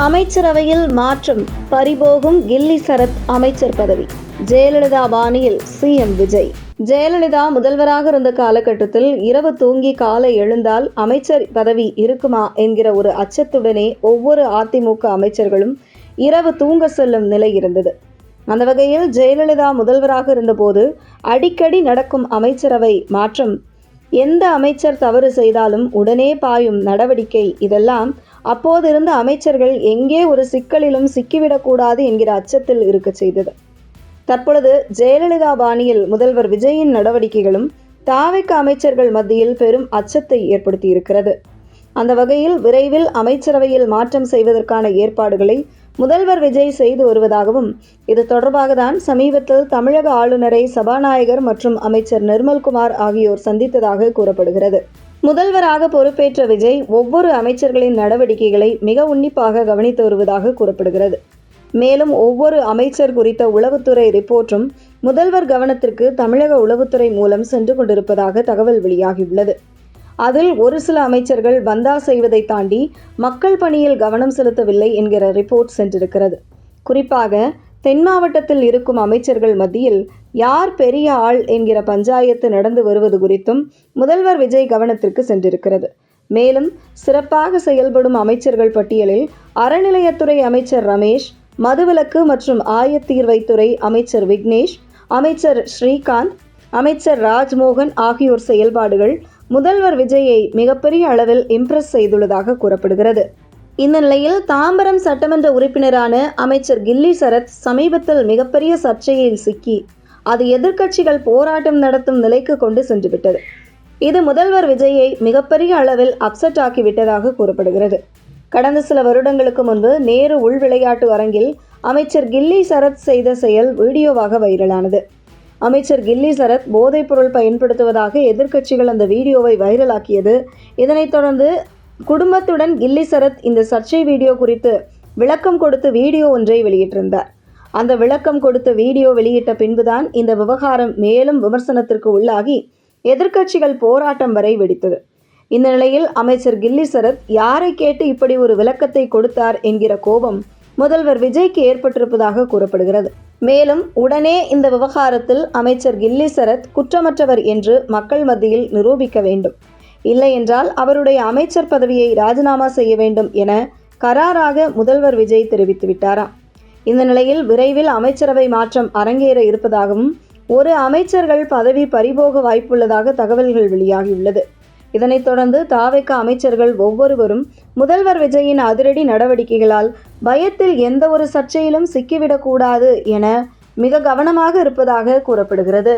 அமைச்சரவையில் மாற்றம், பறிபோகும் கில்லி சரத் அமைச்சர் பதவி. ஜெயலலிதா பாணியில் சிஎம் விஜய். ஜெயலலிதா முதல்வராக இருந்த காலகட்டத்தில் இரவு தூங்கி காலை எழுந்தால் அமைச்சர் பதவி இருக்குமா என்கிற ஒரு அச்சத்துடனே ஒவ்வொரு அதிமுக அமைச்சர்களும் இரவு தூங்க செல்லும் நிலை இருந்தது. அந்த வகையில் ஜெயலலிதா முதல்வராக இருந்தபோது அடிக்கடி நடக்கும் அமைச்சரவை மாற்றம், எந்த அமைச்சர் தவறு செய்தாலும் உடனே பாயும் நடவடிக்கை, இதெல்லாம் அப்போது இருந்த அமைச்சர்கள் எங்கே ஒரு சிக்கலிலும் சிக்கிவிடக்கூடாது என்கிற அச்சத்தில் இருக்க செய்தது. தற்பொழுது ஜெயலலிதா பாணியில் முதல்வர் விஜயின் நடவடிக்கைகளும் தாவேக அமைச்சர்கள் மத்தியில் பெரும் அச்சத்தை ஏற்படுத்தியிருக்கிறது. அந்த வகையில் விரைவில் அமைச்சரவையில் மாற்றம் செய்வதற்கான ஏற்பாடுகளை முதல்வர் விஜய் செய்து வருவதாகவும், இது தொடர்பாக தான் சமீபத்தில் தமிழக ஆளுநரை சபாநாயகர் மற்றும் அமைச்சர் நிர்மல்குமார் ஆகியோர் சந்தித்ததாக கூறப்படுகிறது. முதல்வராக பொறுப்பேற்ற விஜய் ஒவ்வொரு அமைச்சர்களின் நடவடிக்கைகளை மிக உன்னிப்பாக கவனித்து வருவதாக கூறப்படுகிறது. மேலும் ஒவ்வொரு அமைச்சர் குறித்த உளவுத்துறை ரிப்போர்ட்டும் முதல்வர் கவனத்திற்கு தமிழக உளவுத்துறை மூலம் சென்று கொண்டிருப்பதாக தகவல் வெளியாகியுள்ளது. அதில் ஒரு சில அமைச்சர்கள் பந்தா செய்வதை தாண்டி மக்கள் பணியில் கவனம் செலுத்தவில்லை என்கிற ரிப்போர்ட் சென்றிருக்கிறது. குறிப்பாக தென் மாவட்டத்தில் இருக்கும் அமைச்சர்கள் மத்தியில் யார் பெரிய ஆள் என்கிற பஞ்சாயத்து நடந்து வருவது குறித்தும் முதல்வர் விஜய் கவனத்திற்கு சென்றிருக்கிறது. மேலும் சிறப்பாக செயல்படும் அமைச்சர்கள் பட்டியலில் அறநிலையத்துறை அமைச்சர் ரமேஷ், மதுவிலக்கு மற்றும் ஆயத்தீர்வைத்துறை அமைச்சர் விக்னேஷ், அமைச்சர் ஸ்ரீகாந்த், அமைச்சர் ராஜ்மோகன் ஆகியோர் செயல்பாடுகள் முதல்வர் விஜயை மிகப்பெரிய அளவில் இம்ப்ரெஸ் செய்துள்ளதாக கூறப்படுகிறது. இந்த நிலையில் தாம்பரம் சட்டமன்ற உறுப்பினரான அமைச்சர் கில்லி சரத் சமீபத்தில் மிகப்பெரிய சர்ச்சையில் சிக்கி அது எதிர்க்கட்சிகள் போராட்டம் நடத்தும் நிலைக்கு கொண்டு சென்றுவிட்டது. இது முதல்வர் விஜயை மிகப்பெரிய அளவில் அப்செட் ஆக்கிவிட்டதாக கூறப்படுகிறது. கடந்த சில வருடங்களுக்கு முன்பு நேரு உள் விளையாட்டு அரங்கில் அமைச்சர் கில்லி சரத் செய்த செயல் வீடியோவாக வைரலானது. அமைச்சர் கில்லி சரத் போதைப்பொருள் பயன்படுத்துவதாக எதிர்க்கட்சிகள் அந்த வீடியோவை வைரலாக்கியது. இதனைத் தொடர்ந்து குடும்பத்துடன் கில்லி சரத் இந்த சர்ச்சை வீடியோ குறித்து விளக்கம் கொடுத்து வீடியோ ஒன்றை வெளியிட்டிருந்தார். அந்த விளக்கம் கொடுத்த வீடியோ வெளியிட்ட பின்புதான் இந்த விவகாரம் மேலும் விமர்சனத்திற்கு உள்ளாகி எதிர்க்கட்சிகள் போராட்டம் வரை வெடித்தது. இந்த நிலையில் அமைச்சர் கில்லி சரத் யாரை கேட்டு இப்படி ஒரு விளக்கத்தை கொடுத்தார் என்கிற கோபம் முதல்வர் விஜய்க்கு ஏற்பட்டிருப்பதாக கூறப்படுகிறது. மேலும் உடனே இந்த விவகாரத்தில் அமைச்சர் கில்லி சரத் குற்றமற்றவர் என்று மக்கள் மத்தியில் நிரூபிக்க வேண்டும், இல்லை என்றால் அவருடைய அமைச்சர் பதவியை ராஜினாமா செய்ய வேண்டும் என கராராக முதல்வர் விஜய் தெரிவித்துவிட்டாராம். இந்த நிலையில் விரைவில் அமைச்சரவை மாற்றம் அரங்கேற இருப்பதாகவும் ஒரு அமைச்சர்கள் பதவி பறிபோக வாய்ப்புள்ளதாக தகவல்கள் வெளியாகியுள்ளது. இதனைத் தொடர்ந்து தாவேக அமைச்சர்கள் ஒவ்வொருவரும் முதல்வர் விஜயின் அதிரடி நடவடிக்கைகளால் பயத்தில் எந்த ஒரு சர்ச்சையிலும் சிக்கிவிடக்கூடாது என மிக கவனமாக இருப்பதாக கூறப்படுகிறது.